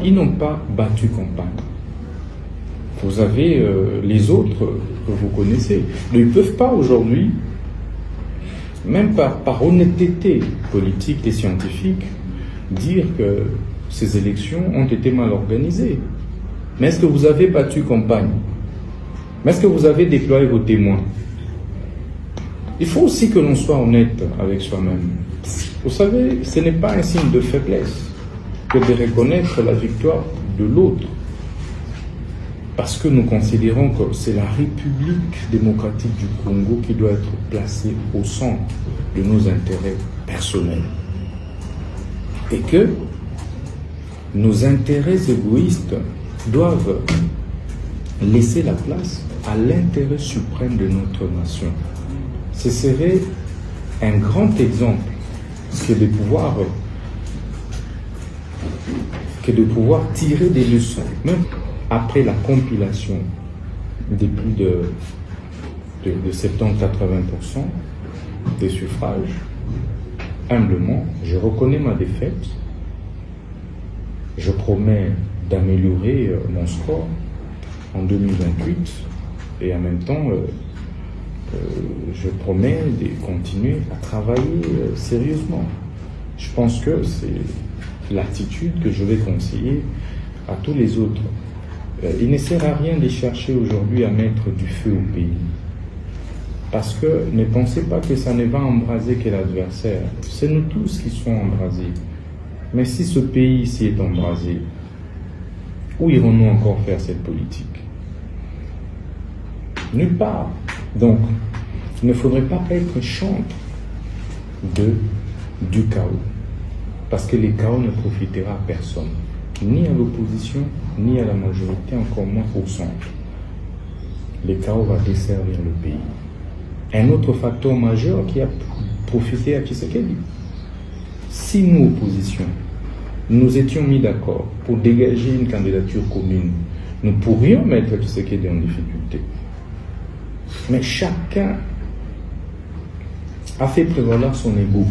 ils n'ont pas battu campagne. Vous avez les autres que vous connaissez. Ils ne peuvent pas aujourd'hui, même par honnêteté politique et scientifique, dire que ces élections ont été mal organisées. Mais est-ce que vous avez battu campagne? Mais est-ce que vous avez déployé vos témoins? Il faut aussi que l'on soit honnête avec soi-même. Vous savez, ce n'est pas un signe de faiblesse que de reconnaître la victoire de l'autre. Parce que nous considérons que c'est la République démocratique du Congo qui doit être placée au centre de nos intérêts personnels. Et que nos intérêts égoïstes doivent laisser la place à l'intérêt suprême de notre nation. Ce serait un grand exemple que de pouvoir tirer des leçons, même après la compilation de plus de 70-80% des suffrages. Humblement, je reconnais ma défaite. Je promets d'améliorer mon score en 2028 et en même temps, je promets de continuer à travailler sérieusement. Je pense que c'est l'attitude que je vais conseiller à tous les autres. Il ne sert à rien de chercher aujourd'hui à mettre du feu au pays. Parce que ne pensez pas que ça ne va embraser que l'adversaire. C'est nous tous qui sommes embrasés. Mais si ce pays ici est embrasé, où irons-nous encore faire cette politique? Nulle part. Donc, il ne faudrait pas être chantre du chaos. Parce que le chaos ne profitera à personne. Ni à l'opposition, ni à la majorité, encore moins au centre. Le chaos va desservir le pays. Un autre facteur majeur qui a profité à Tshisekedi. Si nous, opposition, nous étions mis d'accord pour dégager une candidature commune, nous pourrions mettre Tshisekedi en difficulté. Mais chacun a fait prévaloir son ego.